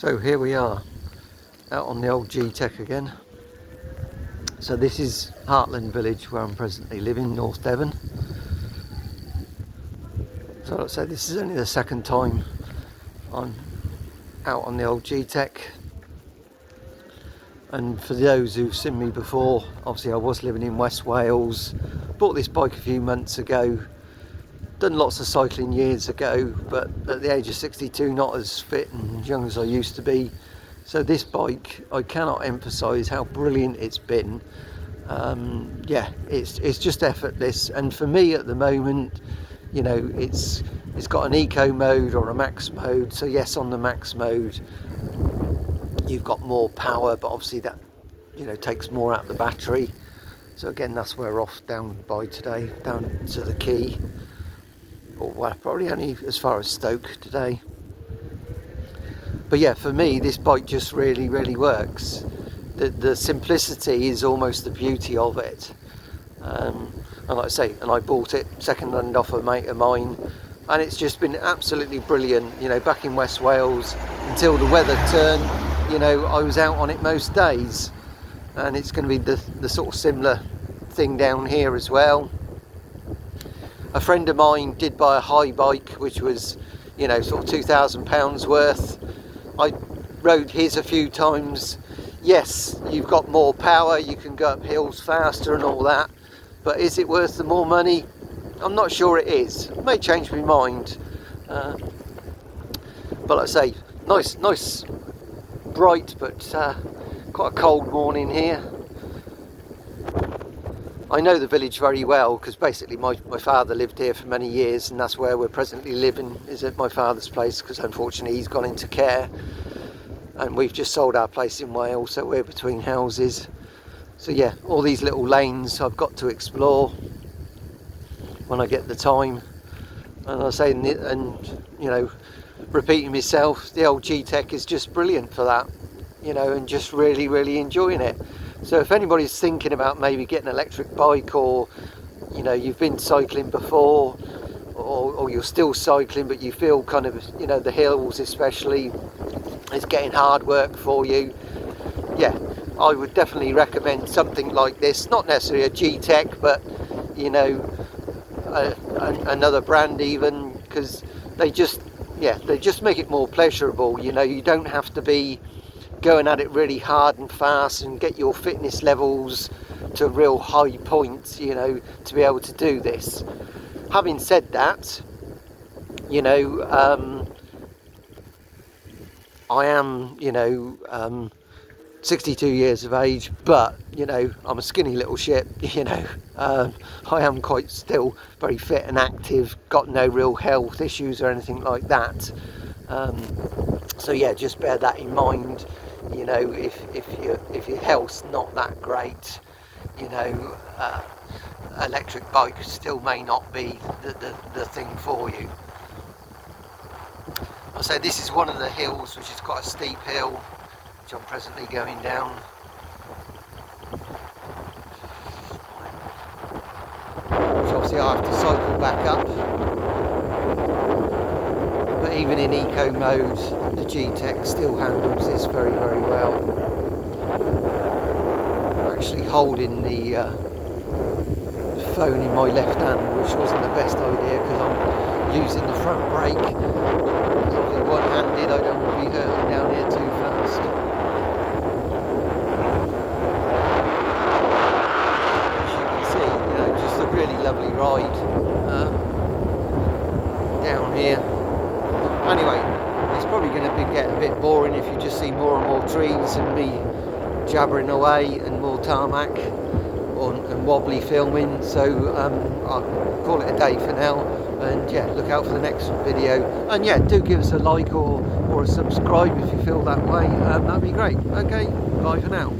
So here we are out on the old G-Tech again. So this is Hartland Village where I'm presently living, North Devon. So like I say, this is only the second time I'm out on the old G-Tech. And for those who've seen me before, obviously I was living in West Wales, bought this bike a few months ago, done lots of cycling years ago, but at the age of 62 not as fit and young as I used to be. So this bike, I cannot emphasise how brilliant it's been. Yeah, it's just effortless, and for me at the moment, you know, it's got an eco mode or a max mode. So yes, on the max mode you've got more power, but obviously that, you know, takes more out of the battery. So again, that's where we're off down by today, down to the quay, or well, probably only as far as Stoke today. But yeah, for me this bike just really works. The simplicity is almost the beauty of it. And like I say, and I bought it second hand off a mate of mine, and it's just been absolutely brilliant. You know, back in West Wales, until the weather turned, you know, I was out on it most days, and it's going to be the sort of similar thing down here as well. A friend of mine did buy a high bike, which was, you know, sort of £2,000 worth. I rode his a few times. Yes, you've got more power, you can go up hills faster and all that, but is it worth the more money? I'm not sure it is. It may change my mind. But like I say, nice, bright, but quite a cold morning here. I know the village very well because basically my father lived here for many years, and that's where we're presently living, is at my father's place, because unfortunately he's gone into care. And we've just sold our place in Wales, so we're between houses. So yeah, all these little lanes I've got to explore when I get the time. And I say, and you know, repeating myself, the old G-Tech is just brilliant for that, you know, and just really enjoying it. So if anybody's thinking about maybe getting an electric bike, or you know, you've been cycling before, or you're still cycling but you feel kind of, you know, the hills especially, it's getting hard work for you, yeah, I would definitely recommend something like this. Not necessarily a G-Tech, but you know, another brand even, because they just make it more pleasurable. You know, you don't have to be going at it really hard and fast and get your fitness levels to real high points, you know, to be able to do this. Having said that, you know, I am, you know, 62 years of age, but you know, I'm a skinny little shit, you know. I am quite still very fit and active, got no real health issues or anything like that. So yeah, just bear that in mind. You know, if your health's not that great, you know, electric bike still may not be the thing for you. I say this is one of the hills, which is quite a steep hill, which I'm presently going down. Which obviously I have to cycle back up. But even in eco mode, the G-Tech still handles this very well. I'm actually holding the phone in my left hand, which wasn't the best idea because I'm using the front brake. Probably one-handed, I don't want to be hurtling down here too fast. As you can see, you know, just a really lovely ride down here. Anyway, it's probably going to get a bit boring if you just see more and more trees and me jabbering away and more tarmac and wobbly filming. So I'll call it a day for now, and yeah, look out for the next video, and yeah, do give us a like or a subscribe if you feel that way. That'd be great. Okay, bye for now.